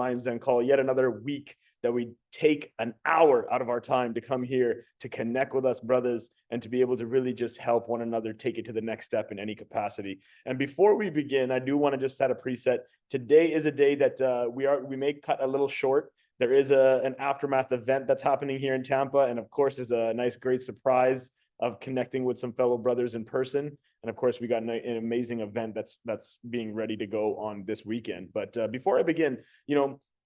Lions Den call, yet another week that we take an hour out of our time to come here to connect with us brothers and to be able to really just help one another take it to the next step in any capacity. And before we begin, I do want to just set a preset. Today is a day that we may cut a little short. There is an aftermath event that's happening here in Tampa. And of course, there's a nice, great surprise of connecting with some fellow brothers in person. And of course, we got an amazing event that's being ready to go on this weekend. But before I begin,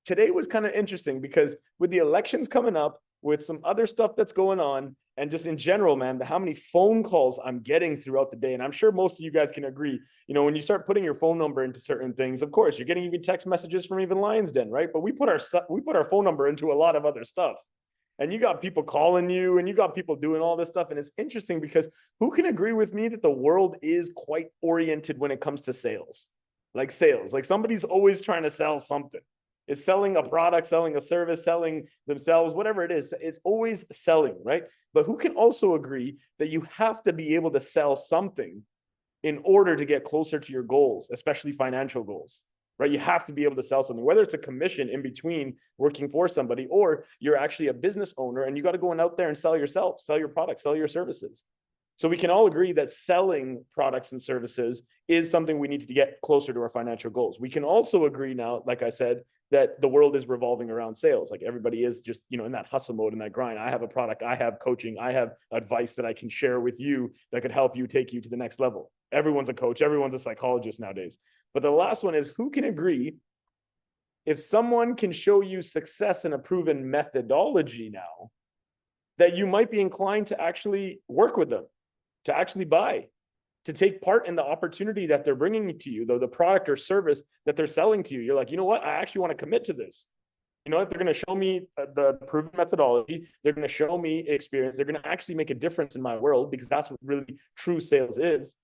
today was kind of interesting because with the elections coming up, with some other stuff that's going on, and just in general, man, how many phone calls I'm getting throughout the day. And I'm sure most of you guys can agree, when you start putting your phone number into certain things, of course, you're getting even text messages from even Lions Den, right? But we put our phone number into a lot of other stuff. And you got people calling you and you got people doing all this stuff. And it's interesting because who can agree with me that the world is quite oriented when it comes to sales? Like somebody's always trying to sell something. It's selling a product, selling a service, selling themselves, whatever it is. It's always selling, right? But who can also agree that you have to be able to sell something in order to get closer to your goals, especially financial goals, right? You have to be able to sell something, whether it's a commission in between working for somebody, or you're actually a business owner and you got to go out there and sell yourself, sell your products, sell your services. So we can all agree that selling products and services is something we need to get closer to our financial goals. We can also agree now, like I said, that the world is revolving around sales. Like everybody is just, in that hustle mode, in that grind. I have a product, I have coaching, I have advice that I can share with you that could help you take you to the next level. Everyone's a coach, everyone's a psychologist nowadays. But the last one is, who can agree if someone can show you success in a proven methodology now, that you might be inclined to actually work with them, to actually buy, to take part in the opportunity that they're bringing to you, though the product or service that they're selling to you. You're like, you know what? I actually want to commit to this. You know what? They're going to show me the proven methodology. They're going to show me experience. They're going to actually make a difference in my world, because that's what really true sales is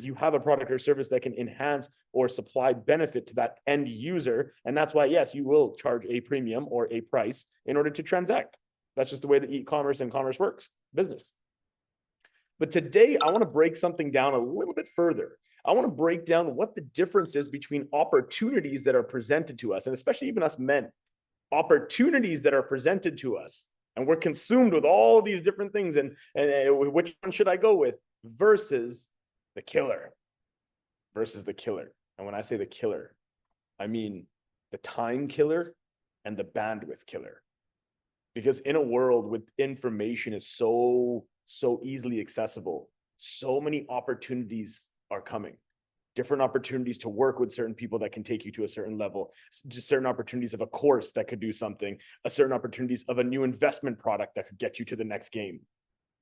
you have a product or service that can enhance or supply benefit to that end user. And that's why, yes, you will charge a premium or a price in order to transact. That's just the way that e-commerce and commerce works, business. But today, I want to break something down a little bit further. I want to break down what the difference is between opportunities that are presented to us, and especially even us men, opportunities that are presented to us, and we're consumed with all these different things, and which one should I go with, versus the killer. And when I say the killer, I mean the time killer and the bandwidth killer. Because in a world with information is so easily accessible, so many opportunities are coming. Different opportunities to work with certain people that can take you to a certain level, just certain opportunities of a course that could do something, a certain opportunities of a new investment product that could get you to the next game.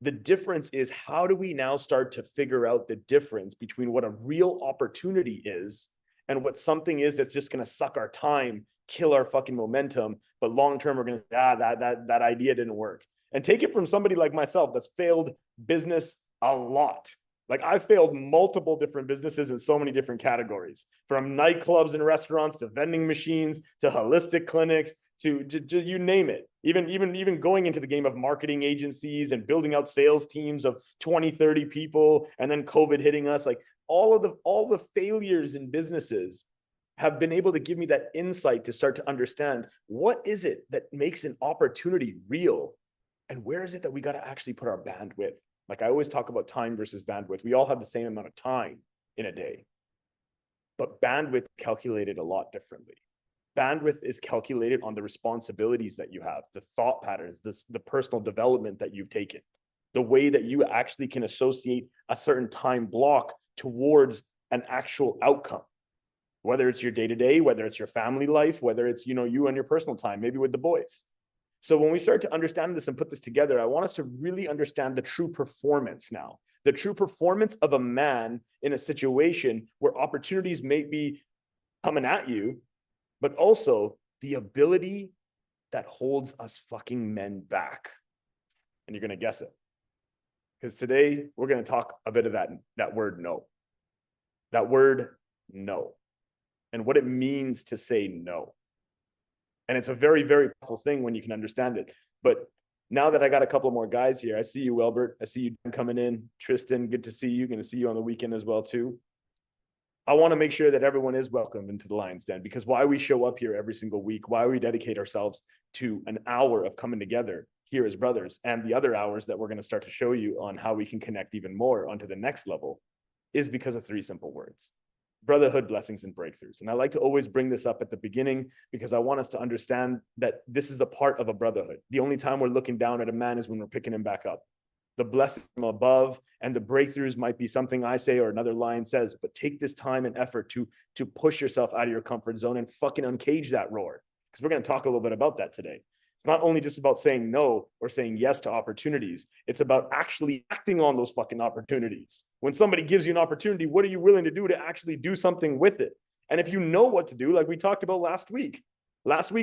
The difference is, how do we now start to figure out the difference between what a real opportunity is and what something is that's just going to suck our time, kill our fucking momentum, but long-term we're going to say, that idea didn't work. And take it from somebody like myself that's failed business a lot. Like, I failed multiple different businesses in so many different categories, from nightclubs and restaurants to vending machines to holistic clinics to you name it. Even going into the game of marketing agencies and building out sales teams of 20, 30 people, and then COVID hitting us. Like, all the failures in businesses have been able to give me that insight to start to understand, what is it that makes an opportunity real, and where is it that we got to actually put our bandwidth. Like, I always talk about time versus bandwidth. We all have the same amount of time in a day, but bandwidth calculated a lot differently. Bandwidth is calculated on the responsibilities that you have, the thought patterns, the personal development that you've taken, the way that you actually can associate a certain time block towards an actual outcome, whether it's your day-to-day, whether it's your family life, whether it's, you and your personal time, maybe with the boys. So when we start to understand this and put this together, I want us to really understand the true performance now, the true performance of a man in a situation where opportunities may be coming at you, but also the ability that holds us fucking men back. And you're going to guess it. Because today we're going to talk a bit of that word no. That word no. And what it means to say no. And it's a very, very powerful thing when you can understand it. But now that I got a couple more guys here, I see you, Albert. I see you coming in. Tristan, good to see you. Going to see you on the weekend as well, too. I want to make sure that everyone is welcome into the Lion's Den, because why we show up here every single week, why we dedicate ourselves to an hour of coming together here as brothers, and the other hours that we're going to start to show you on how we can connect even more onto the next level, is because of three simple words: brotherhood, blessings, and breakthroughs. And I like to always bring this up at the beginning because I want us to understand that this is a part of a brotherhood. The only time we're looking down at a man is when we're picking him back up. The blessing from above and the breakthroughs might be something I say or another lion says, but take this time and effort to push yourself out of your comfort zone and fucking uncage that roar. Because we're going to talk a little bit about that today. It's not only just about saying no or saying yes to opportunities. It's about actually acting on those fucking opportunities. When somebody gives you an opportunity, what are you willing to do to actually do something with it? And if you know what to do, like we talked about last week,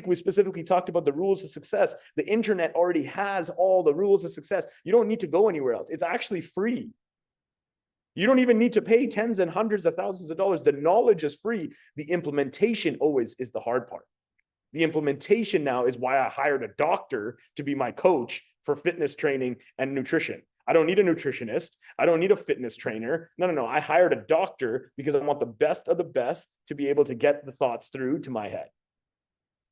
we specifically talked about the rules of success. The internet already has all the rules of success. You don't need to go anywhere else. It's actually free. You don't even need to pay tens and hundreds of thousands of dollars. The knowledge is free. The implementation always is the hard part. The implementation now is why I hired a doctor to be my coach for fitness training and nutrition. I don't need a nutritionist. I don't need a fitness trainer. No. I hired a doctor because I want the best of the best to be able to get the thoughts through to my head.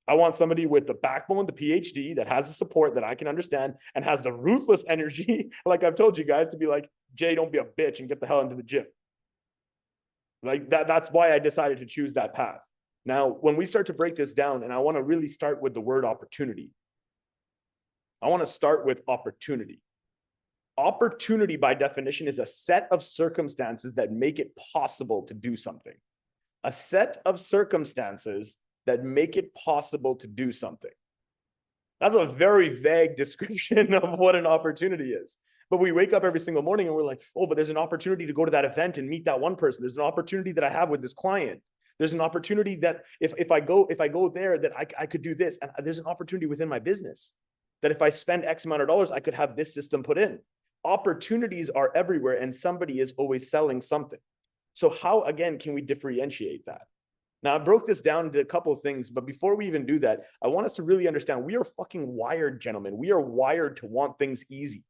I want somebody with the backbone, the PhD, that has the support that I can understand and has the ruthless energy, like I've told you guys, to be like, Jay, don't be a bitch and get the hell into the gym. Like that's why I decided to choose that path. Now, when we start to break this down, and I want to really start with the word opportunity. I want to start with opportunity. Opportunity, by definition, is a set of circumstances that make it possible to do something. A set of circumstances that make it possible to do something. That's a very vague description of what an opportunity is. But we wake up every single morning and we're like, oh, but there's an opportunity to go to that event and meet that one person. There's an opportunity that I have with this client. There's an opportunity that if I go there, that I could do this. And there's an opportunity within my business that if I spend X amount of dollars, I could have this system put in. Opportunities are everywhere and somebody is always selling something. So how, again, can we differentiate that? Now, I broke this down into a couple of things, but before we even do that, I want us to really understand we are fucking wired, gentlemen. We are wired to want things easy.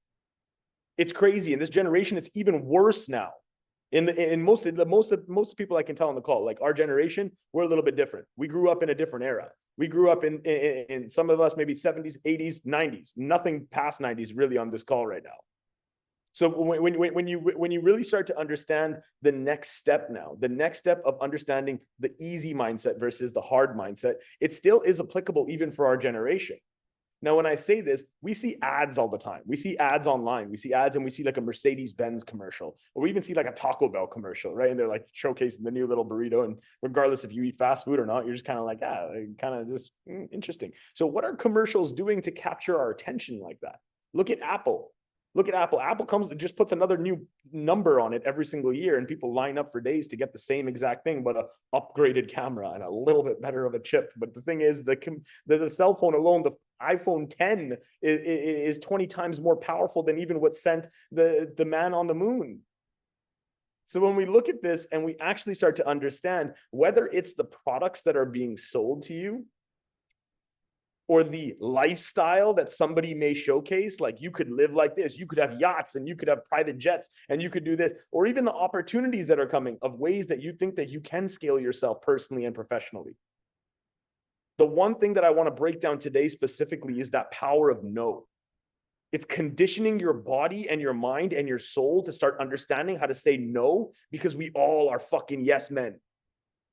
It's crazy. In this generation, it's even worse now. In most people I can tell on the call, like our generation, we're a little bit different. We grew up in a different era. We grew up in some of us, maybe 70s, 80s, 90s, nothing past 90s really on this call right now. So when you really start to understand the next step now, the next step of understanding the easy mindset versus the hard mindset, it still is applicable even for our generation. Now, when I say this, we see ads all the time. We see ads online. We see ads and we see like a Mercedes-Benz commercial, or we even see like a Taco Bell commercial, right? And they're like showcasing the new little burrito. And regardless if you eat fast food or not, you're just kind of like, kind of just interesting. So what are commercials doing to capture our attention like that? Look at Apple. Look at Apple. Apple comes and just puts another new number on it every single year, and people line up for days to get the same exact thing, but an upgraded camera and a little bit better of a chip. But the thing is, the cell phone alone, the iPhone 10 is 20 times more powerful than even what sent the man on the moon. So when we look at this and we actually start to understand whether it's the products that are being sold to you, or the lifestyle that somebody may showcase, like you could live like this, you could have yachts and you could have private jets and you could do this, or even the opportunities that are coming of ways that you think that you can scale yourself personally and professionally. The one thing that I want to break down today specifically is that power of no. It's conditioning your body and your mind and your soul to start understanding how to say no, because we all are fucking yes men.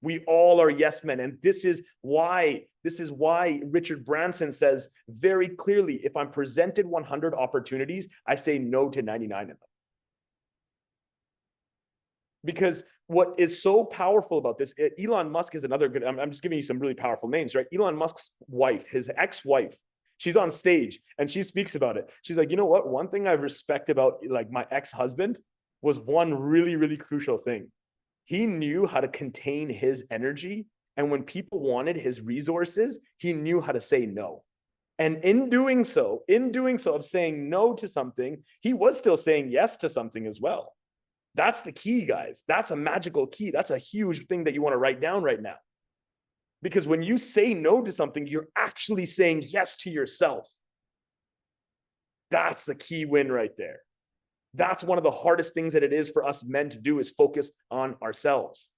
We all are yes men. And this is why Richard Branson says very clearly, if I'm presented 100 opportunities, I say no to 99 of them. Because what is so powerful about this, Elon Musk is another good, I'm just giving you some really powerful names, right? Elon Musk's wife, his ex-wife, she's on stage and she speaks about it. She's like, you know what? One thing I respect about like my ex-husband was one really, really crucial thing. He knew how to contain his energy. And when people wanted his resources, he knew how to say no. And in doing so of saying no to something, he was still saying yes to something as well. That's the key, guys. That's a magical key. That's a huge thing that you want to write down right now. Because when you say no to something, you're actually saying yes to yourself. That's the key win right there. That's one of the hardest things that it is for us men to do, is focus on ourselves.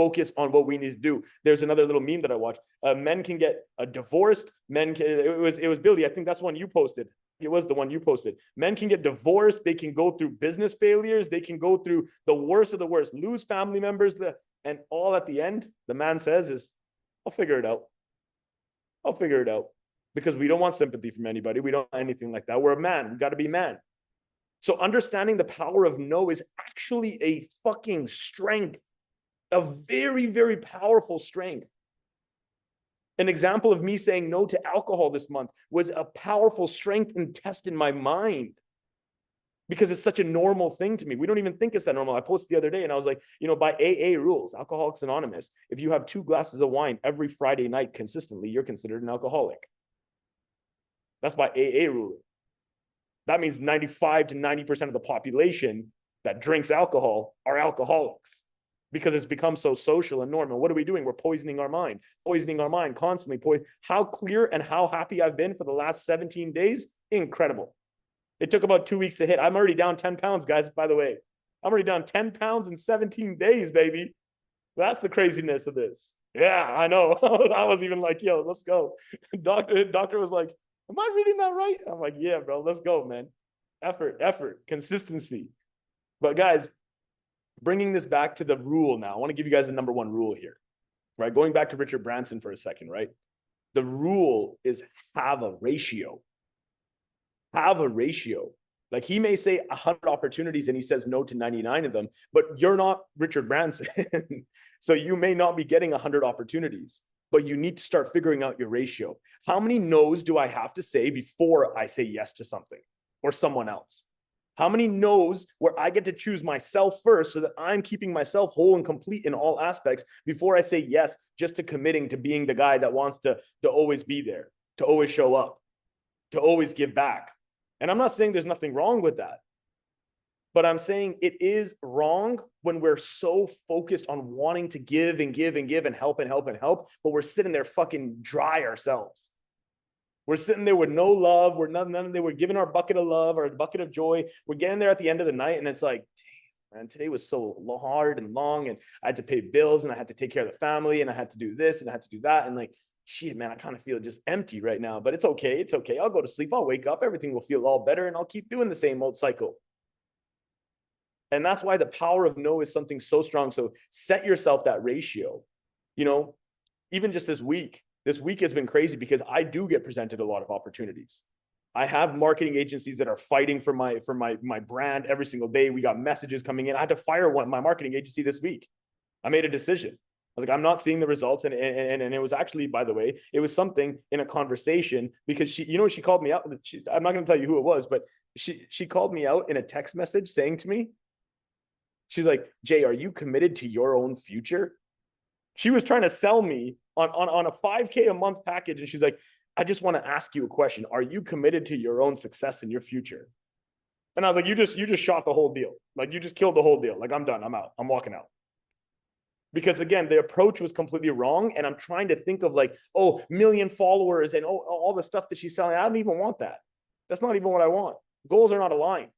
focus on what we need to do. There's another little meme that I watched. Men can get divorced. It was Billy. I think that's one you posted. It was the one you posted. Men can get divorced. They can go through business failures. They can go through the worst of the worst, lose family members. And all at the end, the man says is, I'll figure it out. I'll figure it out. Because we don't want sympathy from anybody. We don't want anything like that. We're a man. We got to be man. So understanding the power of no is actually a fucking strength, a very, very powerful strength. An example of me saying no to alcohol this month was a powerful strength and test in my mind, because it's such a normal thing to me. We don't even think it's that normal. I posted the other day and I was like, by AA rules, Alcoholics Anonymous, if you have 2 glasses of wine every Friday night consistently, you're considered an alcoholic. That's by AA rule. That means 95 to 90% of the population that drinks alcohol are alcoholics, because it's become so social and normal. What are we doing? We're poisoning our mind constantly. How clear and how happy I've been for the last 17 days. Incredible. It took about 2 weeks to hit. I'm already down 10 pounds, guys, by the way. I'm already down 10 pounds in 17 days, baby. That's the craziness of this. Yeah, I know. I was even like, yo, let's go. Doctor was like, am I reading that right? I'm like, yeah, bro, let's go, man. Effort, consistency. But guys, bringing this back to the rule now, I want to give you guys the number 1 rule here, right? Going back to Richard Branson for a second, right? The rule is have a ratio. Have a ratio. Like, he may say 100 opportunities and he says no to 99 of them, but you're not Richard Branson. So you may not be getting 100 opportunities, but you need to start figuring out your ratio. How many no's do I have to say before I say yes to something or someone else? How many no's where I get to choose myself first so that I'm keeping myself whole and complete in all aspects before I say yes, just to committing to being the guy that wants to always be there, to always show up, to always give back. And I'm not saying there's nothing wrong with that, but I'm saying it is wrong when we're so focused on wanting to give and give and give and help, but we're sitting there fucking dry ourselves. We're sitting there with no love. We're giving our bucket of love or a bucket of joy. We're getting there at the end of the night and it's like, damn, man, today was so hard and long, and I had to pay bills and I had to take care of the family and I had to do this and I had to do that. And like, shit, man, I kind of feel just empty right now, but it's okay. It's okay. I'll go to sleep. I'll wake up. Everything will feel all better and I'll keep doing the same old cycle. And that's why the power of no is something so strong. So set yourself that ratio. Even just this week has been crazy because I do get presented a lot of opportunities. I have marketing agencies that are fighting for my brand every single day. We got messages coming in. I had to fire my marketing agency this week. I made a decision. I was like, I'm not seeing the results. And it was actually, by the way, it was something in a conversation because she called me out. I'm not going to tell you who it was, but she called me out in a text message saying to me, she's like, Jay, are you committed to your own future? She was trying to sell me on a 5K a month package. And she's like, I just want to ask you a question. Are you committed to your own success in your future? And I was like, you just shot the whole deal. Like, you just killed the whole deal. Like, I'm done. I'm out. I'm walking out. Because again, the approach was completely wrong. And I'm trying to think of like, million followers and all the stuff that she's selling. I don't even want that. That's not even what I want. Goals are not aligned.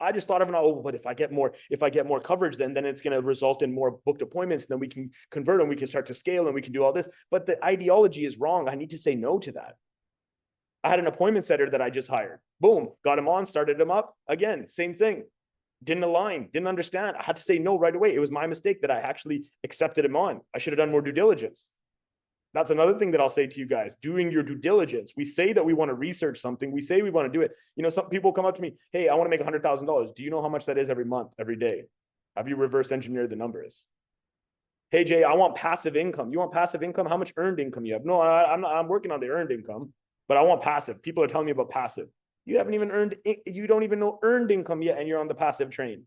I just thought of but if I get more coverage, then it's going to result in more booked appointments. Then we can convert and we can start to scale and we can do all this. But the ideology is wrong. I need to say no to that. I had an appointment setter that I just hired. Boom, got him on, started him up. Again, same thing. Didn't align, didn't understand. I had to say no right away. It was my mistake that I actually accepted him on. I should have done more due diligence. That's another thing that I'll say to you guys, doing your due diligence. We say that we want to research something. We say we want to do it. Some people come up to me, hey, I want to make $100,000. Do you know how much that is every month, every day? Have you reverse engineered the numbers? Hey, Jay, I want passive income. You want passive income? How much earned income you have? No, I'm working on the earned income, but I want passive. People are telling me about passive. You don't even know earned income yet, and you're on the passive train.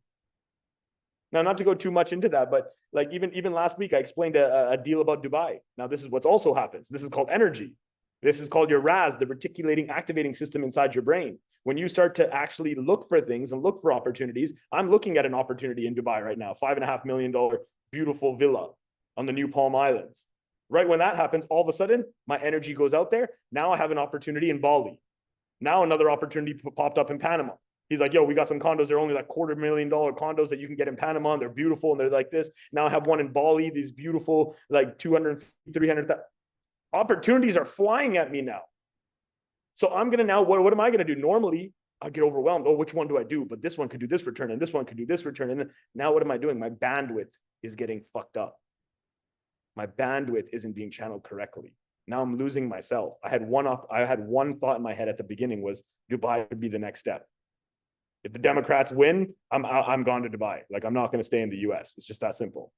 Now, not to go too much into that, but like even last week, I explained a deal about Dubai. Now, this is what's also happens. This is called energy. This is called your RAS, the reticulating activating system inside your brain. When you start to actually look for things and look for opportunities, I'm looking at an opportunity in Dubai right now, $5.5 million beautiful villa on the New Palm Islands. Right when that happens, all of a sudden, my energy goes out there. Now I have an opportunity in Bali. Now another opportunity popped up in Panama. He's like, yo, we got some condos. They're only like $250,000 condos that you can get in Panama. And they're beautiful. And they're like this. Now I have one in Bali, these beautiful, like 200, 300. Opportunities are flying at me now. So I'm going to now, what am I going to do? Normally, I get overwhelmed. Oh, which one do I do? But this one could do this return and this one could do this return. And now what am I doing? My bandwidth is getting fucked up. My bandwidth isn't being channeled correctly. Now I'm losing myself. I had one thought in my head at the beginning was Dubai would be the next step. If the Democrats win, I'm gone to Dubai. Like, I'm not going to stay in the US. It's just that simple.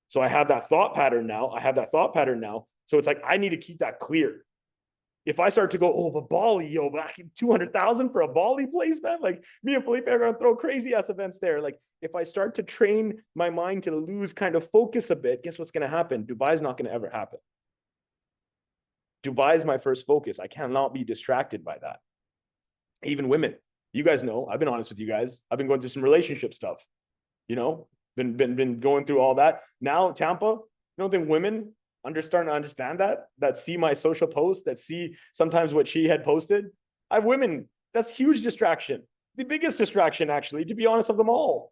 So I have that thought pattern now. So it's like, I need to keep that clear. If I start to go, oh, but Bali, yo, but 200,000 for a Bali place, man. Like, me and Felipe are going to throw crazy ass events there. Like, if I start to train my mind to lose kind of focus a bit, guess what's going to happen? Dubai's not going to ever happen. Dubai is my first focus. I cannot be distracted by that. Even women, you guys know, I've been honest with you guys. I've been going through some relationship stuff, you know, been going through all that. Now, Tampa, you don't think women starting to understand that see my social posts, that see sometimes what she had posted? I have women. That's huge distraction. The biggest distraction, actually, to be honest, of them all.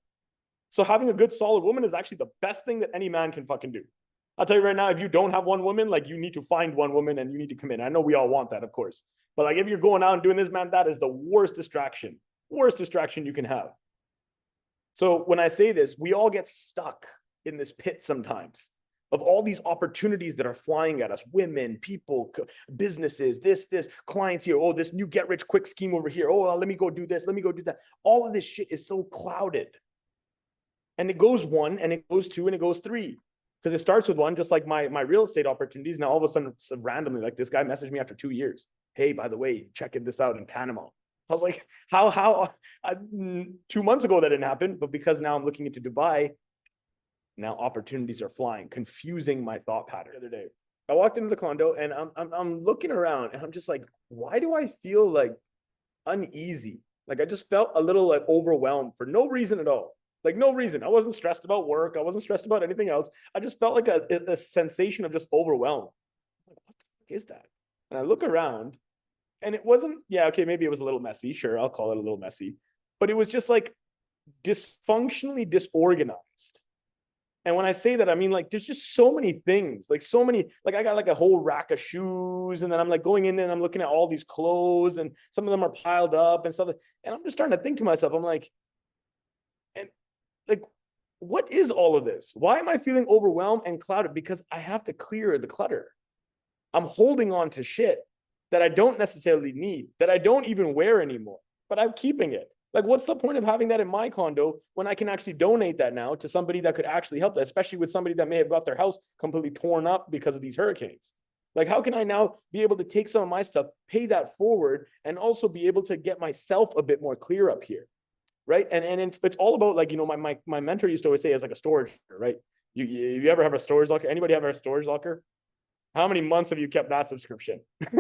So having a good, solid woman is actually the best thing that any man can fucking do. I'll tell you right now, if you don't have one woman, like, you need to find one woman and you need to commit. I know we all want that, of course. But like, if you're going out and doing this, man, that is the worst distraction you can have. So when I say this, we all get stuck in this pit sometimes of all these opportunities that are flying at us. Women, people, businesses, this, clients here. Oh, this new get rich quick scheme over here. Oh, let me go do this. Let me go do that. All of this shit is so clouded. And it goes 1 and it goes 2 and it goes 3. Because it starts with 1, just like my real estate opportunities. Now, all of a sudden, randomly, like, this guy messaged me after 2 years. Hey, by the way, checking this out in Panama. I was like, how 2 months ago that didn't happen, but because now I'm looking into Dubai, now opportunities are flying, confusing my thought pattern. The other day, I walked into the condo and I'm looking around and I'm just like, why do I feel like uneasy? Like, I just felt a little like overwhelmed for no reason at all. Like, no reason. I wasn't stressed about work. I wasn't stressed about anything else. I just felt like a sensation of just overwhelmed. Like, what the fuck is that? And I look around and it wasn't, yeah, okay, maybe it was a little messy. Sure, I'll call it a little messy. But it was just like dysfunctionally disorganized. And when I say that, I mean, like, there's just so many things, like so many, like, I got like a whole rack of shoes, and then I'm like going in and I'm looking at all these clothes, and some of them are piled up and stuff. And I'm just starting to think to myself, I'm like, and like, what is all of this? Why am I feeling overwhelmed and clouded? Because I have to clear the clutter. I'm holding on to shit that I don't necessarily need, that I don't even wear anymore, but I'm keeping it. Like, what's the point of having that in my condo when I can actually donate that now to somebody that could actually help that, especially with somebody that may have got their house completely torn up because of these hurricanes? Like, how can I now be able to take some of my stuff, pay that forward, and also be able to get myself a bit more clear up here, right? And it's all about, like, you know, my mentor used to always say it's like a storage locker, right? You ever have a storage locker? Anybody have a storage locker? How many months have you kept that subscription?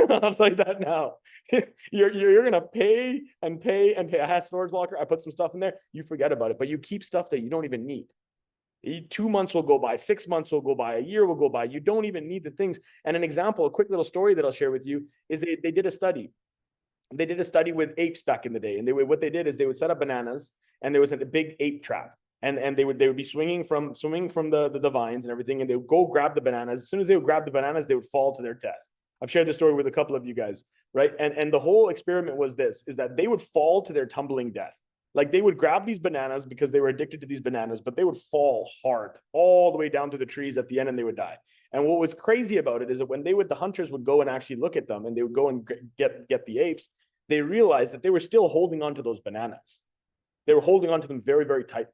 I'll tell you that now. You're gonna pay and pay and pay. I had a storage locker. I put some stuff in there. You forget about it, but you keep stuff that you don't even need. 2 months will go by, 6 months will go by, a year will go by. You don't even need the things. And an example, a quick little story that I'll share with you is they did a study. They did a study with apes back in the day, and what they did is they would set up bananas, and there was a big ape trap. And they would be swinging from the vines and everything, and they would go grab the bananas. As soon as they would grab the bananas, they would fall to their death. I've shared this story with a couple of you guys, right? And the whole experiment was this, is that they would fall to their tumbling death. Like, they would grab these bananas because they were addicted to these bananas, but they would fall hard all the way down to the trees at the end, and they would die. And what was crazy about it is that when the hunters would go and actually look at them, and they would go and get the apes, they realized that they were still holding on to those bananas. They were holding on to them very, very tightly.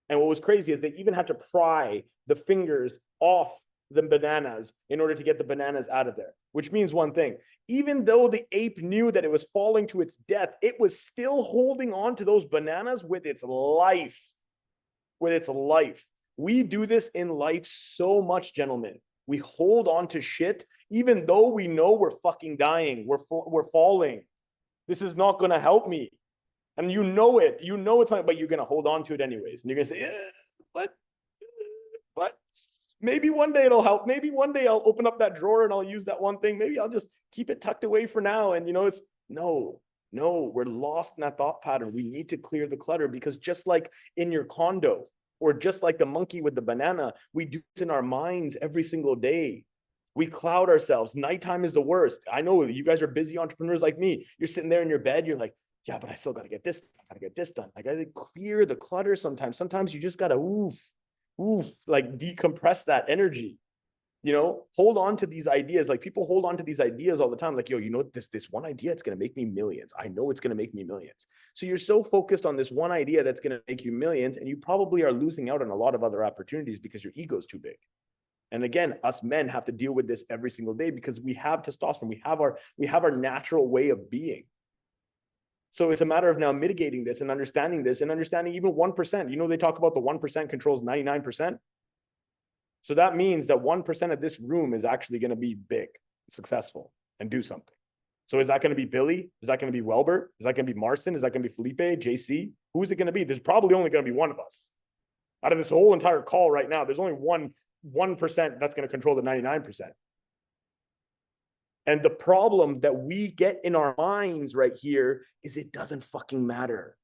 And what was crazy is they even had to pry the fingers off the bananas in order to get the bananas out of there, which means one thing. Even though the ape knew that it was falling to its death, it was still holding on to those bananas with its life. With its life. We do this in life so much, gentlemen. We hold on to shit, even though we know we're fucking dying. We're falling. This is not going to help me. And you know it. You know it's not, but you're going to hold on to it anyways. And you're going to say, but maybe one day it'll help. Maybe one day I'll open up that drawer and I'll use that one thing. Maybe I'll just keep it tucked away for now. And, you know, no. No, we're lost in that thought pattern. We need to clear the clutter, because just like in your condo, or just like the monkey with the banana, we do this in our minds every single day. We cloud ourselves. Nighttime is the worst. I know you guys are busy entrepreneurs like me. You're sitting there in your bed. You're like, yeah, but I still got to get this. I got to get this done. I got to clear the clutter sometimes. Sometimes you just got to like decompress that energy. Hold on to these ideas. Like, people hold on to these ideas all the time. Like, yo, this one idea, it's going to make me millions. I know it's going to make me millions. So you're so focused on this one idea that's going to make you millions, and you probably are losing out on a lot of other opportunities because your ego is too big. And again, us men have to deal with this every single day because we have testosterone. We have our natural way of being. So it's a matter of now mitigating this and understanding even 1%. They talk about the 1% controls 99%. So that means that 1% of this room is actually going to be big, successful, and do something. So is that going to be Billy? Is that going to be Welbert? Is that going to be Marcin? Is that going to be Felipe, JC? Who is it going to be? There's probably only going to be one of us. Out of this whole entire call right now, there's only 1% that's going to control the 99%. And the problem that we get in our minds right here is it doesn't fucking matter.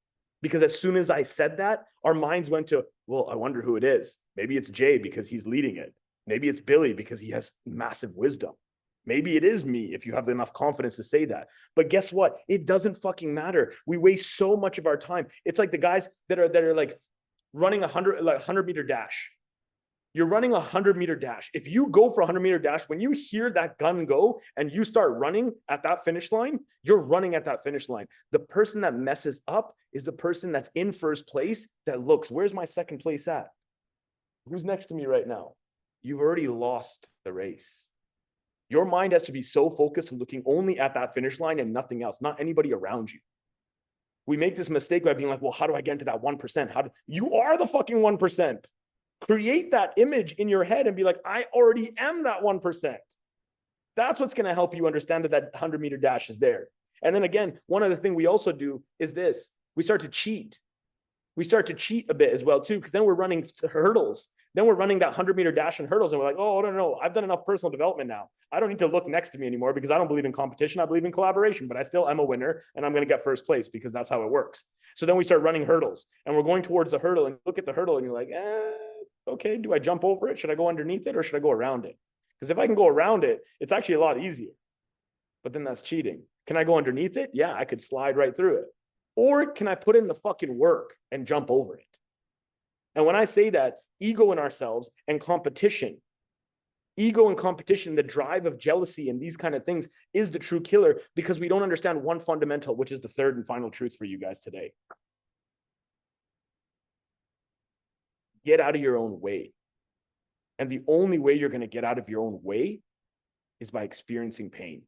Because as soon as I said that, our minds went to, well, I wonder who it is. Maybe it's Jay because he's leading it. Maybe it's Billy because he has massive wisdom. Maybe it is me if you have enough confidence to say that. But guess what? It doesn't fucking matter. We waste so much of our time. It's like the guys that are like running 100-meter dash. You're running a 100-meter dash. If you go for a 100-meter dash, when you hear that gun go and you start running at that finish line, you're running at that finish line. The person that messes up is the person that's in first place that looks, where's my second place at? Who's next to me right now? You've already lost the race. Your mind has to be so focused on looking only at that finish line and nothing else, not anybody around you. We make this mistake by being like, well, how do I get into that 1%? You are the fucking 1%. Create that image in your head and be like, I already am that 1%. That's what's going to help you understand that 100-meter dash is there. And then again, one other thing we also do is this. We start to cheat. We start to cheat a bit as well too, because then we're running hurdles. Then we're running that 100-meter dash and hurdles, and we're like, oh, no, I've done enough personal development now. I don't need to look next to me anymore because I don't believe in competition. I believe in collaboration, but I still am a winner, and I'm going to get first place because that's how it works. So then we start running hurdles, and we're going towards the hurdle, and look at the hurdle, and you're like, okay, do I jump over it? Should I go underneath it, or should I go around it? Because if I can go around it, it's actually a lot easier. But then that's cheating. Can I go underneath it? Yeah, I could slide right through it. Or can I put in the fucking work and jump over it? And when I say that, ego in ourselves and competition, the drive of jealousy and these kind of things is the true killer, because we don't understand one fundamental, which is the third and final truth for you guys today. Get out of your own way. And the only way you're going to get out of your own way is by experiencing pain.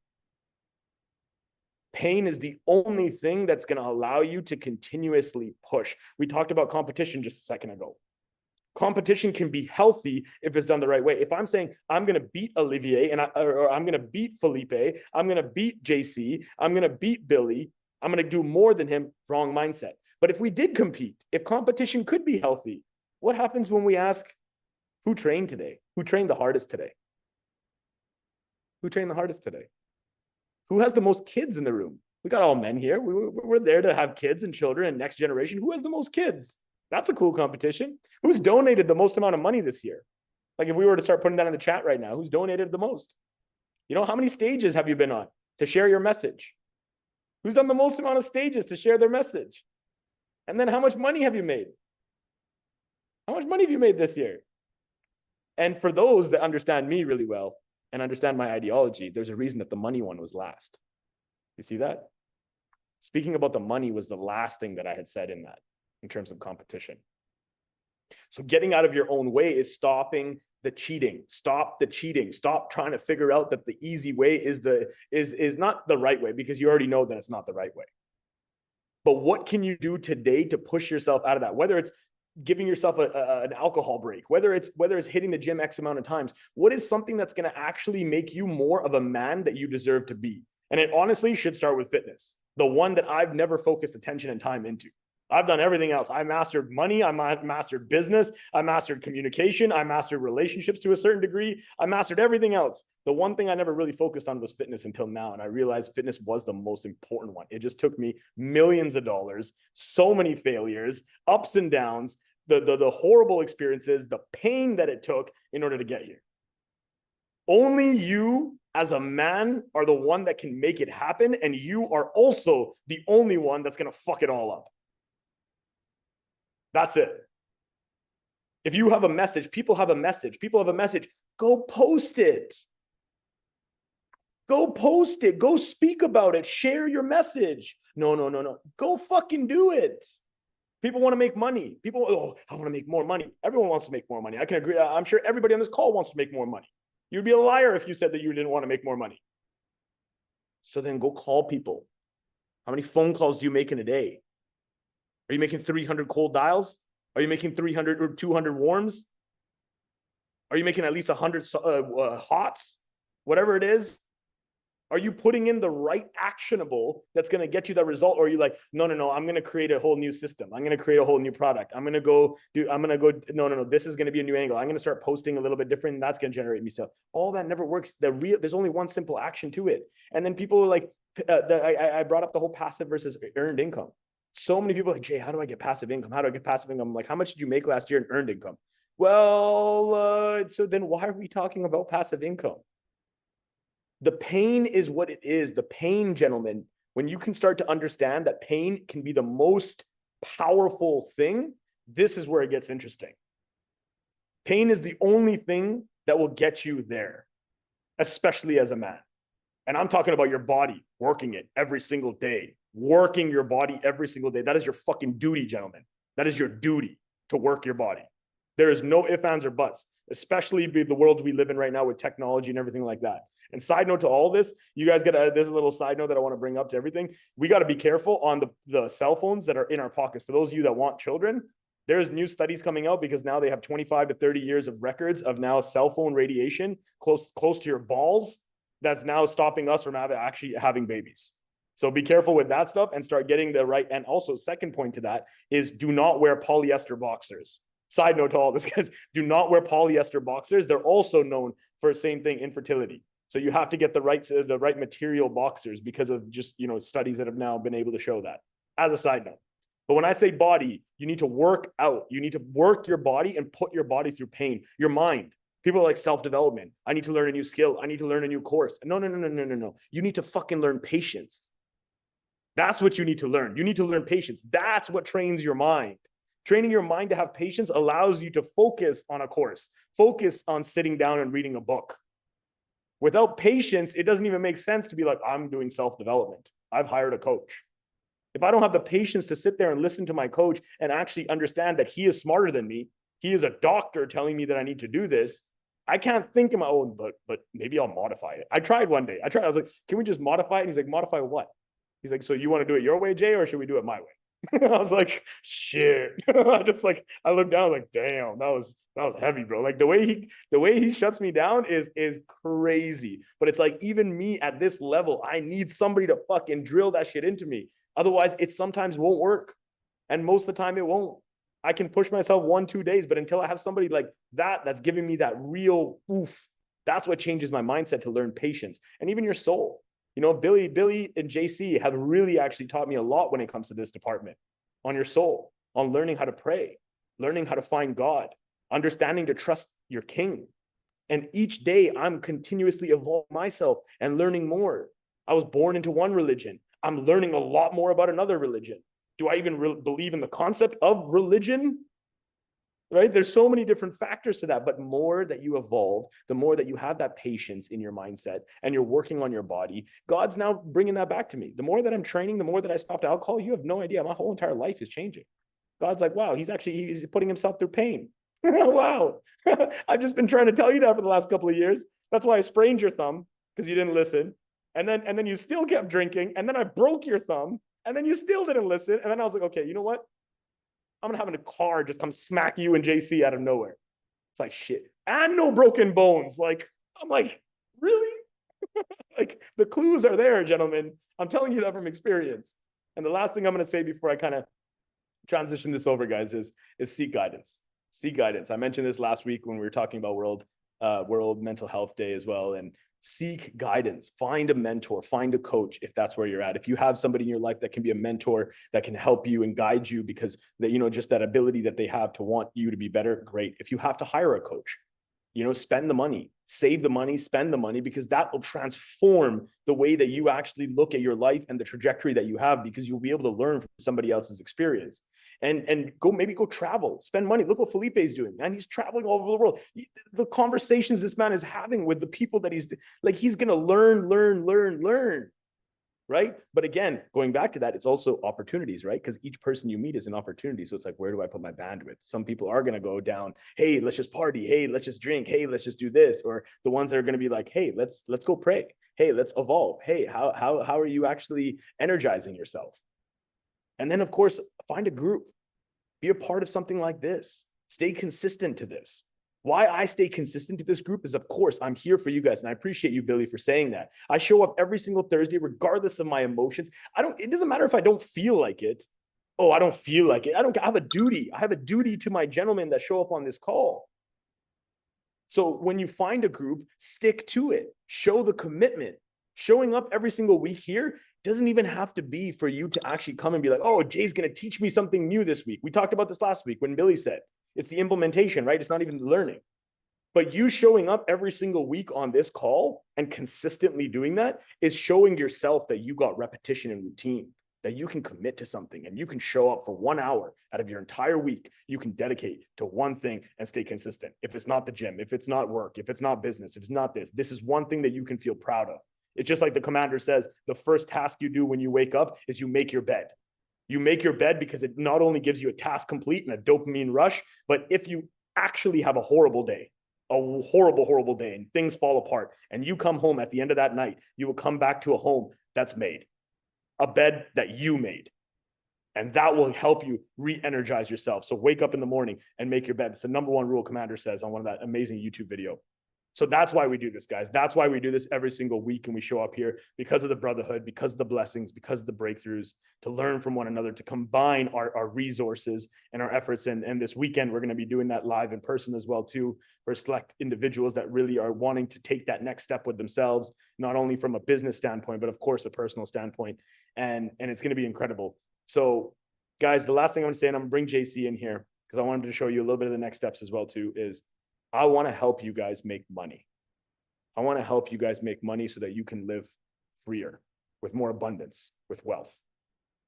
Pain is the only thing that's going to allow you to continuously push. We talked about competition just a second ago. Competition can be healthy if it's done the right way. If I'm saying I'm going to beat Olivier or I'm going to beat Felipe, I'm going to beat JC, I'm going to beat Billy, I'm going to do more than him, wrong mindset. But if we did compete, if competition could be healthy, what happens when we ask, who trained today? Who trained the hardest today? Who trained the hardest today? Who has the most kids in the room? We got all men here. We're there to have kids and children and next generation. Who has the most kids? That's a cool competition. Who's donated the most amount of money this year? Like, if we were to start putting that in the chat right now, who's donated the most? How many stages have you been on to share your message? Who's done the most amount of stages to share their message? And then how much money have you made? How much money have you made this year? And for those that understand me really well and understand my ideology, there's a reason that the money one was last. You see that? Speaking about the money was the last thing that I had said in terms of competition. So getting out of your own way is stopping the cheating. Stop the cheating. Stop trying to figure out that the easy way is not the right way, because you already know that it's not the right way. But what can you do today to push yourself out of that? Whether it's giving yourself an alcohol break, whether it's hitting the gym X amount of times, what is something that's going to actually make you more of a man that you deserve to be? And it honestly should start with fitness, the one that I've never focused attention and time into. I've done everything else. I mastered money. I mastered business. I mastered communication. I mastered relationships to a certain degree. I mastered everything else. The one thing I never really focused on was fitness until now. And I realized fitness was the most important one. It just took me millions of dollars, so many failures, ups and downs, the horrible experiences, the pain that it took in order to get here. Only you as a man are the one that can make it happen. And you are also the only one that's going to fuck it all up. That's it. If you have a message, people have a message, go post it. Go post it. Go speak about it. Share your message. No. Go fucking do it. People want to make money. I want to make more money. Everyone wants to make more money. I can agree. I'm sure everybody on this call wants to make more money. You'd be a liar if you said that you didn't want to make more money. So then go call people. How many phone calls do you make in a day? Are you making 300 cold dials? Are you making 300 or 200 warms? Are you making at least 100 hots? Whatever it is. Are you putting in the right actionable that's going to get you that result? Or are you like, no, I'm going to create a whole new system. I'm going to create a whole new product. No, this is going to be a new angle. I'm going to start posting a little bit different. And that's going to generate me stuff. All that never works. There's only one simple action to it. And then people are like, I brought up the whole passive versus earned income. So many people are like, Jay, how do I get passive income? How do I get passive income? I'm like, how much did you make last year in earned income? Well, so then why are we talking about passive income? The pain is what it is. The pain, gentlemen, when you can start to understand that pain can be the most powerful thing, this is where it gets interesting. Pain is the only thing that will get you there, especially as a man. And I'm talking about your body, working it every single day, working your body every single day. That is your fucking duty, gentlemen. That is your duty, to work your body. There is no ifs, ands, or buts, especially the world we live in right now with technology and everything like that. And side note to all this, you guys there's a little side note that I want to bring up to everything. We got to be careful on the cell phones that are in our pockets. For those of you that want children, there's new studies coming out because now they have 25 to 30 years of records of now cell phone radiation close to your balls. That's now stopping us from actually having babies. So be careful with that stuff and start getting the right. And also, second point to that is do not wear polyester boxers. Side note to all this, guys, do not wear polyester boxers. They're also known for the same thing, infertility. So you have to get the right material boxers because of just, studies that have now been able to show that, as a side note. But when I say body, you need to work out. You need to work your body and put your body through pain. Your mind. People are like self-development. I need to learn a new skill. I need to learn a new course. No. You need to fucking learn patience. That's what you need to learn. You need to learn patience. That's what trains your mind. Training your mind to have patience allows you to focus on a course, focus on sitting down and reading a book. Without patience, it doesn't even make sense to be like, I'm doing self-development. I've hired a coach. If I don't have the patience to sit there and listen to my coach and actually understand that he is smarter than me, he is a doctor telling me that I need to do this, I can't think of my own, but maybe I'll modify it. I tried one day. I was like, can we just modify it? And he's like, modify what? He's like, so you want to do it your way, Jay, or should we do it my way? I was like, shit. I looked down, like, damn, that was heavy, bro. Like the way he shuts me down is crazy. But it's like, even me at this level, I need somebody to fucking drill that shit into me. Otherwise, it sometimes won't work. And most of the time it won't. I can push myself 1-2 days, but until I have somebody like that's giving me that real oof, that's what changes my mindset to learn patience. And even your soul. Billy and JC have really actually taught me a lot when it comes to this department, on your soul, on learning how to pray, learning how to find God, understanding to trust your king. And each day I'm continuously evolving myself and learning more. I was born into one religion. I'm learning a lot more about another religion. Do I even believe in the concept of religion? Right? There's so many different factors to that, but more that you evolve, the more that you have that patience in your mindset and you're working on your body, God's now bringing that back to me. The more that I'm training, the more that I stopped alcohol, you have no idea. My whole entire life is changing. God's like, wow, he's putting himself through pain. Wow. I've just been trying to tell you that for the last couple of years. That's why I sprained your thumb, because you didn't listen. And then you still kept drinking. And then I broke your thumb. And then you still didn't listen. And then I was like, okay, you know what? I'm gonna have a car just come smack you and JC out of nowhere. It's like, shit. And no broken bones. Like, I'm like, really? Like, the clues are there, gentlemen. I'm telling you that from experience. And the last thing I'm gonna say before I kind of transition this over, guys, is seek guidance. Seek guidance. I mentioned this last week when we were talking about World Mental Health Day as well. And seek guidance. Find a mentor, find a coach if that's where you're at. If you have somebody in your life that can be a mentor, that can help you and guide you because that, just that ability that they have to want you to be better, great. If you have to hire a coach, spend the money, save the money, spend the money, because that will transform the way that you actually look at your life and the trajectory that you have, because you'll be able to learn from somebody else's experience and go travel, spend money. Look what Felipe is doing, man. He's traveling all over the world. The conversations this man is having with the people that he's going to learn. Right. But again, going back to that, it's also opportunities, right? Because each person you meet is an opportunity. So it's like, where do I put my bandwidth? Some people are going to go down, hey, let's just party. Hey, let's just drink. Hey, let's just do this. Or the ones that are going to be like, hey, let's go pray. Hey, let's evolve. Hey, how are you actually energizing yourself? And then, of course, find a group. Be a part of something like this. Stay consistent to this. Why I stay consistent to this group is, of course, I'm here for you guys. And I appreciate you, Billy, for saying that. I show up every single Thursday, regardless of my emotions. It doesn't matter if I don't feel like it. Oh, I don't feel like it. I have a duty. I have a duty to my gentlemen that show up on this call. So when you find a group, stick to it. Show the commitment. Showing up every single week here doesn't even have to be for you to actually come and be like, oh, Jay's going to teach me something new this week. We talked about this last week when Billy said, it's the implementation, right? It's not even learning. But you showing up every single week on this call and consistently doing that is showing yourself that you got repetition and routine, that you can commit to something and you can show up for 1 hour out of your entire week. You can dedicate to one thing and stay consistent. If it's not the gym, if it's not work, if it's not business, if it's not this is one thing that you can feel proud of. It's just like the commander says, the first task you do when you wake up is you make your bed. You make your bed because it not only gives you a task complete and a dopamine rush, but if you actually have a horrible day, and things fall apart, and you come home at the end of that night, you will come back to a home that's made, a bed that you made. And that will help you re-energize yourself. So wake up in the morning and make your bed. It's the number one rule commander says on one of that amazing YouTube video. So that's why we do this, guys. That's why we do this every single week. And we show up here because of the brotherhood, because of the blessings, because of the breakthroughs, to learn from one another, to combine our resources and our efforts. And this weekend, we're going to be doing that live in person as well, too, for select individuals that really are wanting to take that next step with themselves, not only from a business standpoint, but of course, a personal standpoint. And it's going to be incredible. So guys, the last thing I'm going to say, and I'm going to bring JC in here because I wanted to show you a little bit of the next steps as well, too, is I want to help you guys make money. I want to help you guys make money so that you can live freer, with more abundance, with wealth,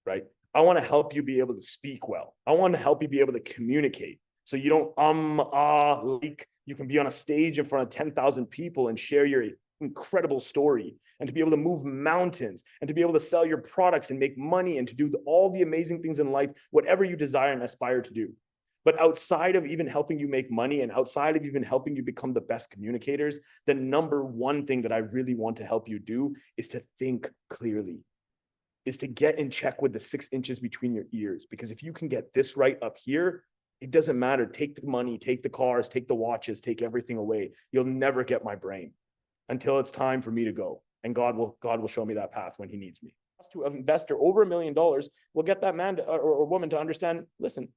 right? I want to help you be able to speak well. I want to help you be able to communicate so you don't you can be on a stage in front of 10,000 people and share your incredible story, and to be able to move mountains, and to be able to sell your products and make money, and to do all the amazing things in life, whatever you desire and aspire to do. But outside of even helping you make money, and outside of even helping you become the best communicators, the number one thing that I really want to help you do is to think clearly, is to get in check with the 6 inches between your ears. Because if you can get this right up here, it doesn't matter. Take the money, take the cars, take the watches, take everything away. You'll never get my brain until it's time for me to go. And God will show me that path when he needs me. To an investor over $1 million will get that man or woman to understand, listen,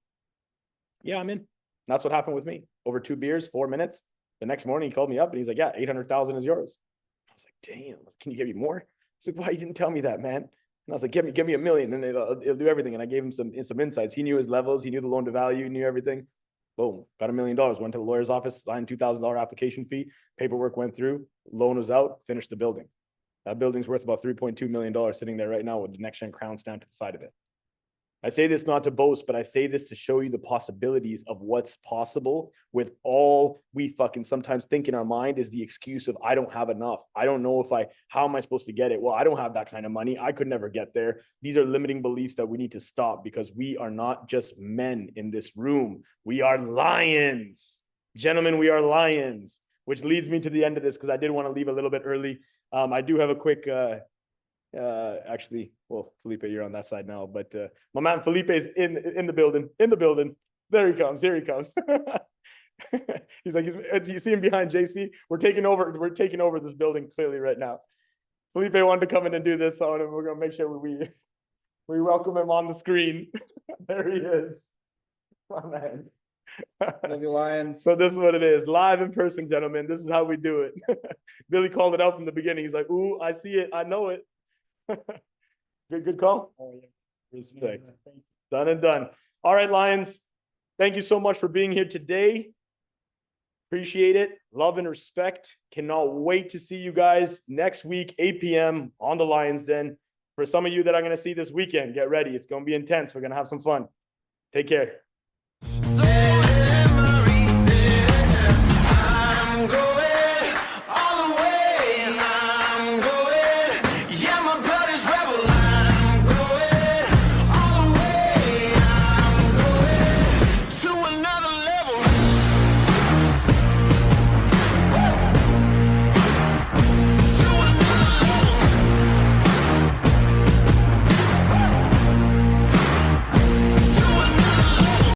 yeah, I'm in. That's what happened with me. Over 2 beers, 4 minutes. The next morning he called me up and he's like, yeah, 800,000 is yours. I was like, damn, can you give me more? He's like, why you didn't tell me that, man? And I was like, give me $1 million and it'll do everything. And I gave him some insights. He knew his levels. He knew the loan to value. He knew everything. Boom, got $1 million. Went to the lawyer's office, signed $2,000 application fee. Paperwork went through. Loan was out. Finished the building. That building's worth about $3.2 million sitting there right now with the next gen crown stamped to the side of it. I say this not to boast, but I say this to show you the possibilities of what's possible with all we fucking sometimes think in our mind is the excuse of, I don't have enough. I don't know how am I supposed to get it? Well, I don't have that kind of money. I could never get there. These are limiting beliefs that we need to stop, because we are not just men in this room. We are lions. Gentlemen, we are lions, which leads me to the end of this, because I did want to leave a little bit early. I do have a quick, actually, well, Felipe, you're on that side now, but my man Felipe is in the building. There he comes. Here he comes. He's like, you see him behind JC. We're taking over this building clearly right now. Felipe wanted to come in and do this, so we're gonna make sure we're We welcome him on the screen. There he is. My man. Love you, Lions. So this is what it is. Live in person, gentlemen. This is how we do it. Billy called it out from the beginning. He's like, ooh, I see it. I know it. Good call. Oh, yeah. Respect. Thank you. Done and done. All right, Lions. Thank you so much for being here today. Appreciate it. Love and respect. Cannot wait to see you guys next week, 8 p.m. on the Lions Den. For some of you that I'm going to see this weekend, get ready. It's going to be intense. We're going to have some fun. Take care.